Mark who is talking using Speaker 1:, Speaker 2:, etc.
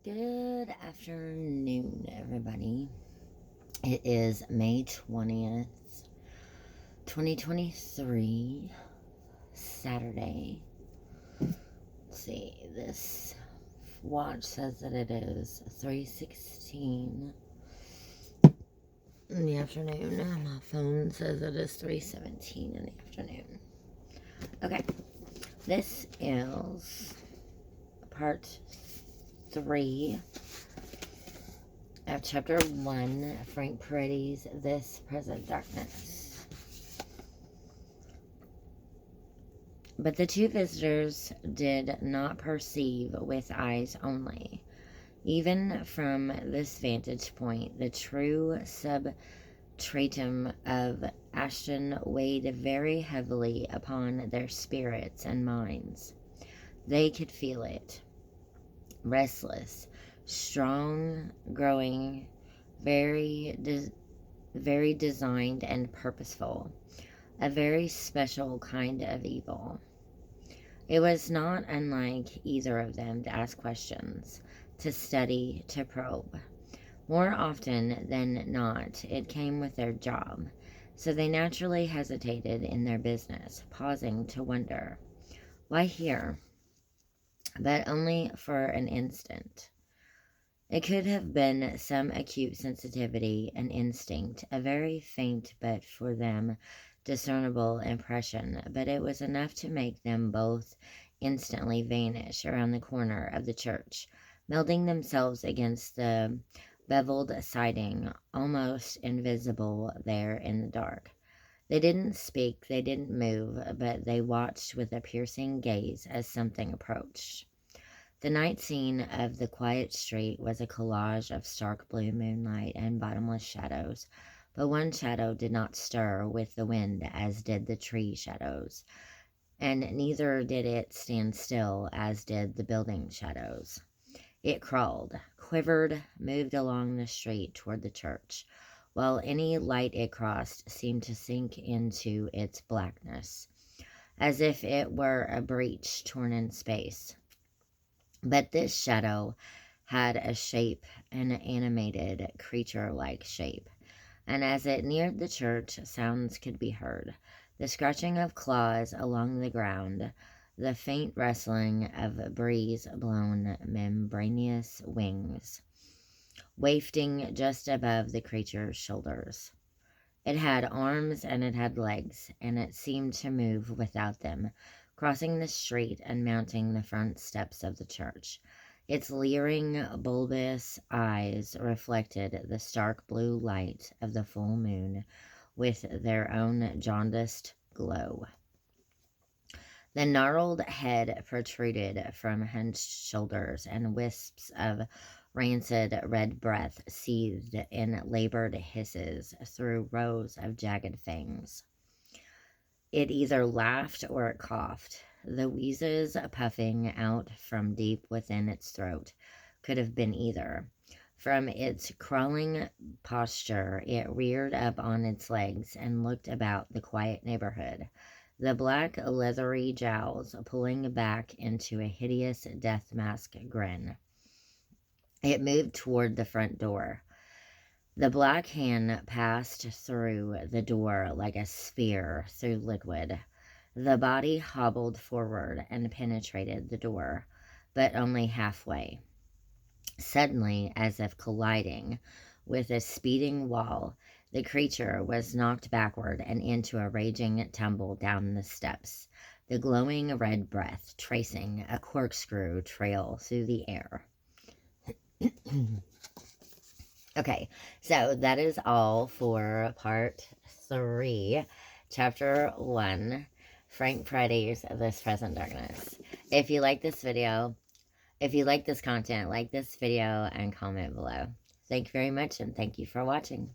Speaker 1: Good afternoon, everybody. It is May 20th, 2023, Saturday. Let's see, this watch says that it is 3:16 in the afternoon. My phone says it is 3:17 in the afternoon. Okay, this is part 3 of chapter 1, Frank Peretti's This Present Darkness. But the two visitors did not perceive with eyes only. Even from this vantage point, the true substratum of Ashton weighed very heavily upon their spirits and minds. They could feel it. Restless, strong, growing, very designed and purposeful, a very special kind of evil. It was not unlike either of them to ask questions, to study, to probe. More often than not, it came with their job, so they naturally hesitated in their business, pausing to wonder, why here? But only for an instant. It could have been some acute sensitivity, an instinct, a very faint but for them discernible impression, but it was enough to make them both instantly vanish around the corner of the church, melding themselves against the beveled siding, almost invisible there in the dark. They didn't speak, they didn't move, but they watched with a piercing gaze as something approached. The night scene of the quiet street was a collage of stark blue moonlight and bottomless shadows, but one shadow did not stir with the wind as did the tree shadows, and neither did it stand still as did the building shadows. It crawled, quivered, moved along the street toward the church, while any light it crossed seemed to sink into its blackness, as if it were a breach torn in space. But this shadow had a shape, an animated, creature-like shape, and as it neared the church, sounds could be heard. The scratching of claws along the ground, the faint rustling of breeze-blown membranous wings, wafting just above the creature's shoulders. It had arms and it had legs, and it seemed to move without them, crossing the street and mounting the front steps of the church. Its leering, bulbous eyes reflected the stark blue light of the full moon with their own jaundiced glow. The gnarled head protruded from hunched shoulders, and wisps of rancid red breath seethed in labored hisses through rows of jagged fangs. It either laughed or it coughed. The wheezes puffing out from deep within its throat could have been either. From its crawling posture, it reared up on its legs and looked about the quiet neighborhood, the black leathery jowls pulling back into a hideous death mask grin. It moved toward the front door. The black hand passed through the door like a sphere through liquid. The body hobbled forward and penetrated the door, but only halfway. Suddenly, as if colliding with a speeding wall, the creature was knocked backward and into a raging tumble down the steps, the glowing red breath tracing a corkscrew trail through the air. Okay, so that is all for part 3, chapter 1, Frank Peretti's This Present Darkness. If you like this video, if you like this content, like this video and comment below. Thank you very much, and thank you for watching.